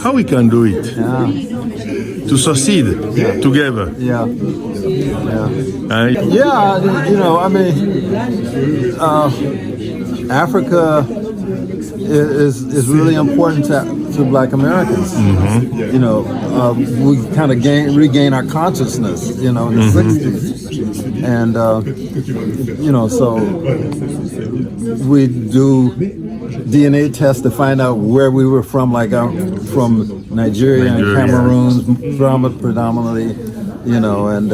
how we can do it to succeed together. Yeah. You know, I mean, Africa is really important to Black Americans. You know, we kind of regain our consciousness, you know, in the 60s. And, you know, so we do DNA tests to find out where we were from, like I'm from Nigeria and Cameroon, predominantly, you know, and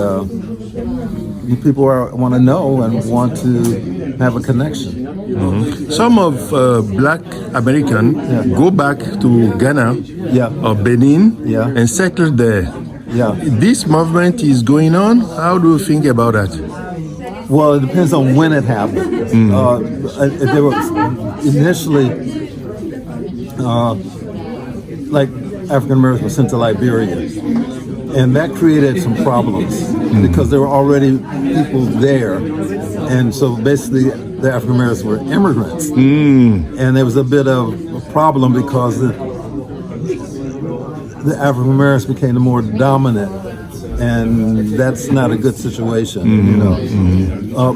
people want to know and want to have a connection. Some of Black Americans go back to Ghana or Benin and settle there. This movement is going on. How do you think about that? Well, it depends on when it happened. There was initially, like African Americans were sent to Liberia, and that created some problems because there were already people there, and so basically the African Americans were immigrants, and there was a bit of a problem because the African Americans became the more dominant. And that's not a good situation, you know.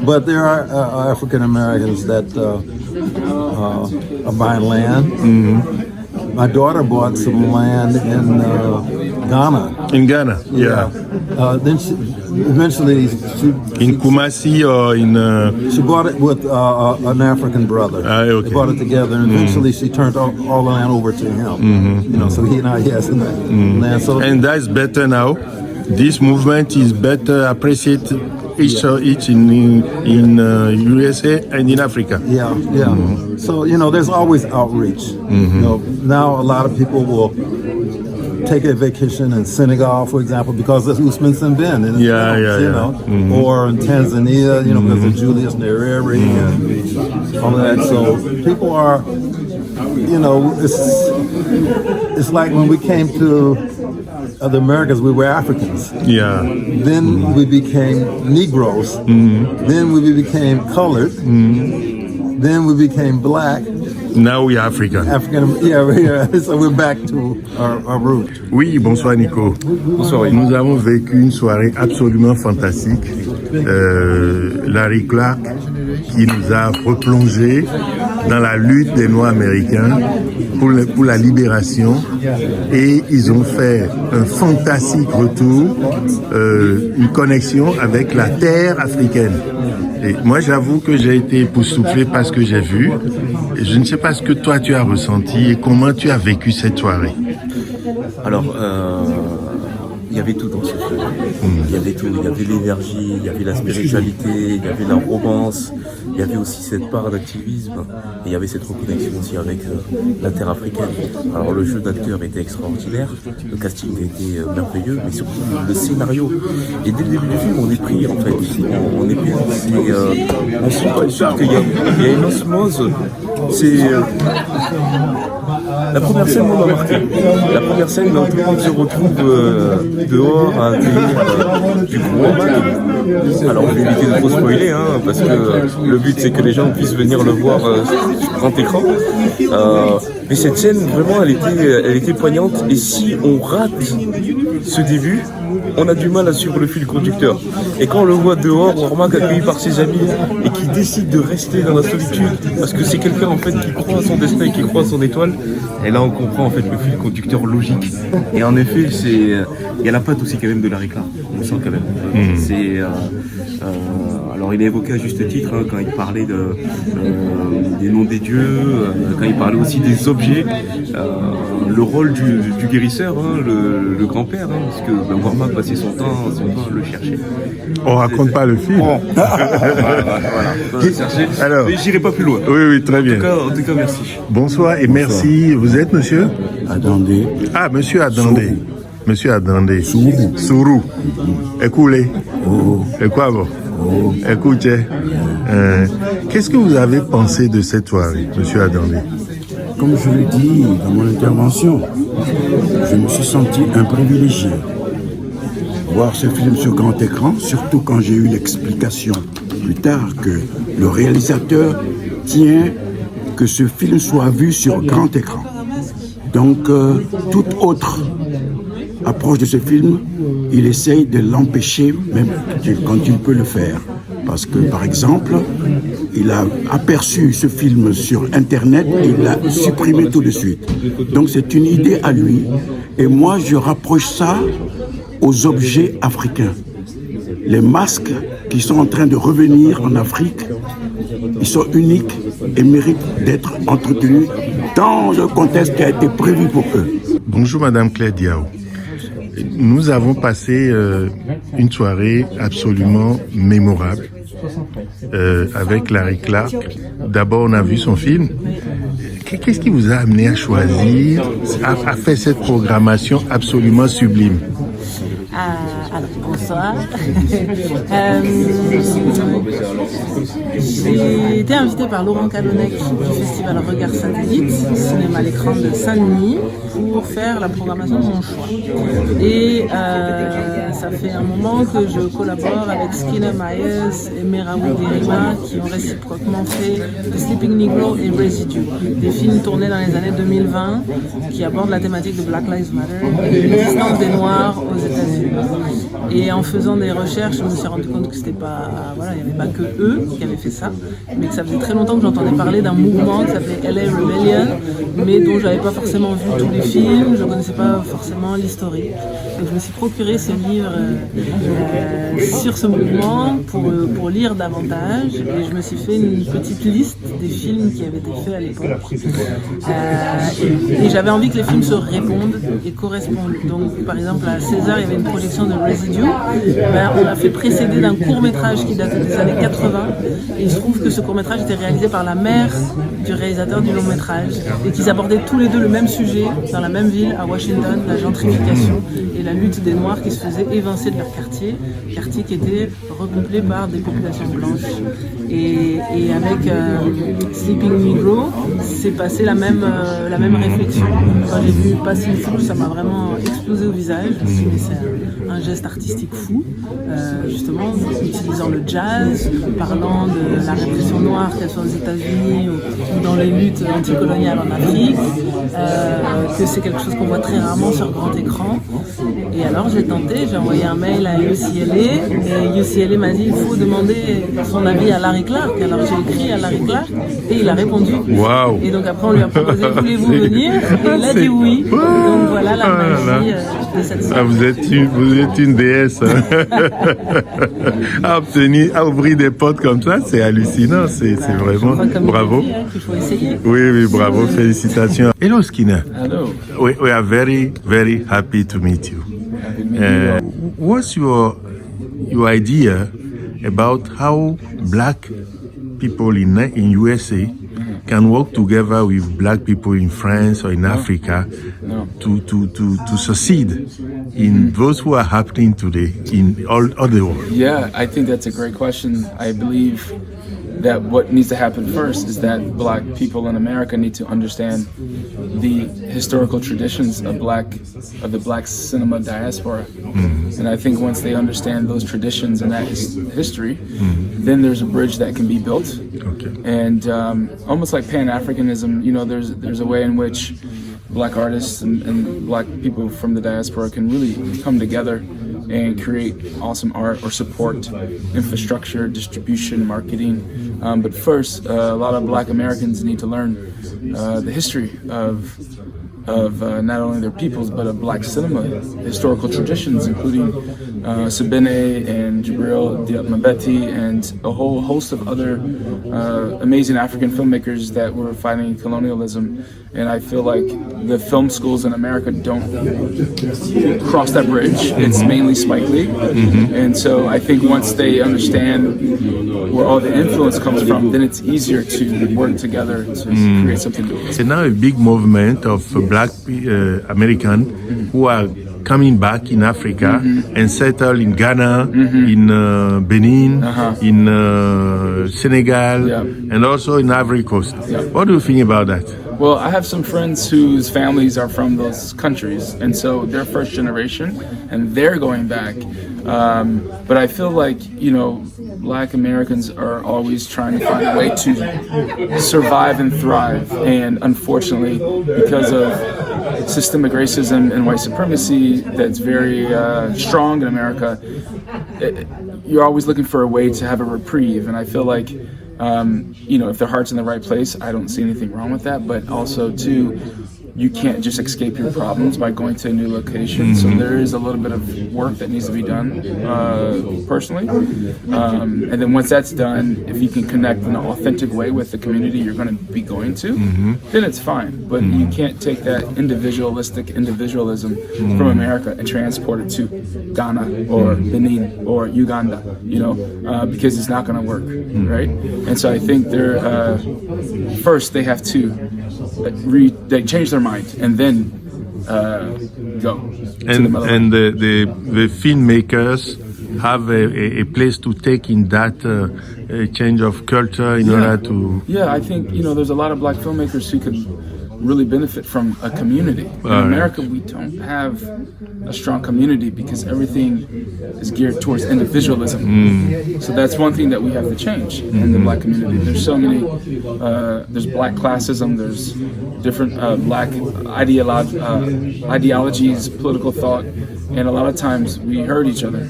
But there are African Americans that are buying land. My daughter bought some land in Ghana. In Ghana, Then eventually in Kumasi or in... She bought it with an African brother. They bought it together, and eventually she turned all the land over to him. You know, so he has land. So, and that's better now. This movement is better appreciated each in USA and in Africa. So, you know, there's always outreach. You know, now a lot of people will take a vacation in Senegal, for example, because of Ousmane Sembène, you know, or in Tanzania, you know, because of Julius Nyerere and all of that. So people are, you know, it's like when we came to the Americas, we were Africans. Then we became Negroes. Then we became colored. Then we became Black. Now we are African. So we're back to our root. Oui, bonsoir Nico. Bonsoir. Nous avons vécu une soirée absolument fantastique. Larry Clark qui nous a replongé dans la lutte des Noirs américains pour la libération, et ils ont fait un fantastique retour, une connexion avec la terre africaine. Et moi, j'avoue que j'ai été époustouflé par ce que j'ai vu. Et je ne sais pas ce que toi tu as ressenti et comment tu as vécu cette soirée. Alors, il y avait tout dans ce film. Il y avait tout. Il y avait l'énergie, il y avait la spiritualité, il y avait la romance, il y avait aussi cette part d'activisme, et il y avait cette reconnexion aussi avec la terre africaine. Alors le jeu d'acteur était extraordinaire, le casting était merveilleux, mais surtout le scénario. Et dès le début du film, on est pris en fait. On est pris. On sent tout de suite qu'il y a une osmose. C'est la première scène m'a marqué. La première scène où tout le monde se retrouve dehors à accueillir du gros. Alors on va éviter de trop spoiler, hein, parce que le but c'est que les gens puissent venir le voir sur grand écran. Mais cette scène vraiment elle était poignante, et si on rate ce début, on a du mal à suivre le fil conducteur. Et quand on le voit dehors, on remarque accueilli par ses amis et qui décide de rester dans la solitude parce que c'est quelqu'un en fait qui croit à son destin et qui croit à son étoile. Et là on comprend en fait le fil conducteur logique. Et en effet, il y a la patte aussi quand même de Larry Clark. On le sent quand même. Alors il a évoqué à juste titre quand il parlait des noms des dieux, quand il parlait aussi des objets, le rôle du guérisseur, le grand-père, parce que Warmack passait son temps à le chercher. On raconte pas le film. Alors, mais j'irai pas plus loin. Oui, très bien. En tout cas, merci. Bonsoir et merci. Vous êtes monsieur Adandé. Ah, monsieur Adandé. Monsieur Adandé. Sourou. Écoulé. Et quoi bon? Écoutez, qu'est-ce que vous avez pensé de cette soirée, monsieur Adandé? Comme je l'ai dit dans mon intervention, je me suis senti un privilégié. Voir ce film sur grand écran, surtout quand j'ai eu l'explication plus tard que le réalisateur tient que ce film soit vu sur grand écran. Donc, toute autre approche de ce film, il essaye de l'empêcher, même quand il peut le faire. Parce que, par exemple, il a aperçu ce film sur Internet et il l'a supprimé tout de suite. Donc, c'est une idée à lui. Et moi, je rapproche ça aux objets africains. Les masques qui sont en train de revenir en Afrique, ils sont uniques et méritent d'être entretenus dans le contexte qui a été prévu pour eux. Bonjour Madame Claire DIAO. Nous avons passé une soirée absolument mémorable avec Larry Clark. D'abord, on a vu son film. Qu'est-ce qui vous a amené à choisir, à faire cette programmation absolument sublime? Alors, bonsoir. J'ai été invitée par Laurent Cadonnec du festival Regard Satellite, cinéma à l'écran de Saint-Denis, pour faire la programmation de mon choix. Et ça fait un moment que je collabore avec Skinner Myers et Meraoui Derima qui ont réciproquement fait Sleeping Negro et Retour, des films tournés dans les années 2020 qui abordent la thématique de Black Lives Matter et l'existence des noirs aux États-Unis. Et en faisant des recherches, je me suis rendu compte que c'était pas, voilà, il n'y avait pas que eux qui avaient fait ça, mais que ça faisait très longtemps que j'entendais parler d'un mouvement qui s'appelait LA Rebellion, mais dont j'avais pas forcément vu tous les films, je connaissais pas forcément l'historique. Donc je me suis procuré ce livre sur ce mouvement pour lire davantage, et je me suis fait une petite liste des films qui avaient été faits à l'époque. Et j'avais envie que les films se répondent et correspondent. Donc par exemple à César, il y avait une projection de Residual. On l'a fait précéder d'un court-métrage qui datait des années 80, et il se trouve que ce court-métrage était réalisé par la mère du réalisateur du long-métrage, et qu'ils abordaient tous les deux le même sujet dans la même ville à Washington, la gentrification et la lutte des Noirs qui se faisaient évincer de leur quartier qui était repeuplé par des populations blanches. Et avec Sleeping Negro, c'est passé la même réflexion. Quand j'ai vu passer le film, ça m'a vraiment explosé au visage. Je me suis dit, mais c'est un geste artistique fou, justement, utilisant le jazz, parlant de la répression noire, qu'elle soit aux États-Unis ou dans les luttes anticoloniales en Afrique, que c'est quelque chose qu'on voit très rarement sur grand écran. Et alors j'ai tenté, j'ai envoyé un mail à UCLA, et UCLA m'a dit il faut demander son avis à Larry Clark. Alors j'ai écrit à Larry Clark et il a répondu. Wow. Et donc après on lui a proposé voulez-vous venir, et il a dit oui. Donc voilà la magie de cette soirée. Vous êtes une déesse. À ouvrir des portes comme ça, c'est hallucinant, c'est vraiment bravo. Dit, qu'il faut essayer. Oui, bravo, félicitations. Hello Skinner. Hello. We are very, very happy to meet you. What's your idea about how black people in USA can work together with black people in France or in Africa to succeed in those who are happening today in all the world? Yeah, I think that's a great question. I believe that what needs to happen first is that black people in America need to understand the historical traditions of the black cinema diaspora. And I think once they understand those traditions and that history, then there's a bridge that can be built. Okay. And almost like Pan-Africanism, you know, there's a way in which black artists and black people from the diaspora can really come together and create awesome art or support infrastructure, distribution, marketing. But first, a lot of black Americans need to learn the history of not only their peoples, but of black cinema, historical traditions, including Sabine and Jibril Diop Mabeti and a whole host of other amazing African filmmakers that were fighting colonialism. And I feel like the film schools in America don't cross that bridge. It's mainly Spike Lee. And so I think once they understand where all the influence comes from, then it's easier to work together to create something new. It's now a big movement of black Americans who are coming back in Africa and settle in Ghana, in Benin, in Senegal, and also in Ivory Coast. What do you think about that? Well, I have some friends whose families are from those countries, and so they're first generation, and they're going back. But I feel like, you know, black Americans are always trying to find a way to survive and thrive, and unfortunately, because of systemic racism and white supremacy that's very strong in America, you're always looking for a way to have a reprieve. And I feel like, if their heart's in the right place, I don't see anything wrong with that. But also, too, you can't just escape your problems by going to a new location. So there is a little bit of work that needs to be done personally. And then once that's done, if you can connect in an authentic way with the community you're going to be going to, then it's fine. But you can't take that individualism from America and transport it to Ghana or Benin or Uganda, because it's not going to work, right? And so I think first they have to they change their mind and then go. And the filmmakers have a place to take in that change of culture in order to... Yeah, I think, there's a lot of black filmmakers who could really benefit from a community. In America, we don't have a strong community because everything is geared towards individualism. So that's one thing that we have to change in the black community. There's so many, there's black classism, there's different black ideologies, political thought, and a lot of times we hurt each other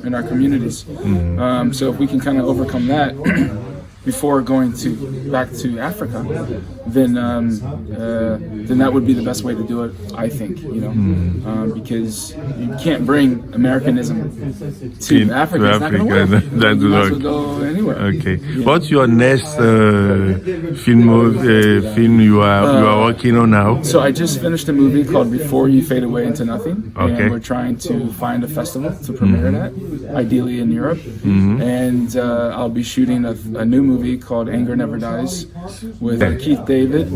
in our communities. So if we can kind of overcome that before going back to Africa, then that would be the best way to do it, I think. Because you can't bring Americanism to Africa. It's not going to work. That You might as well go anywhere. Okay. What's your next film you are working on now? So I just finished a movie called Before You Fade Away Into Nothing. Okay. And we're trying to find a festival to premiere that, ideally in Europe. And I'll be shooting a new movie called Anger Never Dies with Keith David,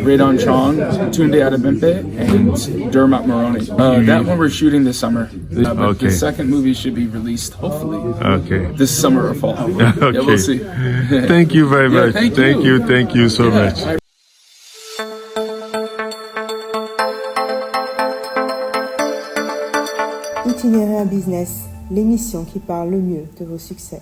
Radon Chong, Tunde Adebimpe, and Dermot Maroney. That one we're shooting this summer. But the second movie should be released, hopefully, this summer or fall. Yeah, we'll see. Thank you very much. Thank you so much. Itinéraire Business, l'émission qui parle le mieux de vos succès.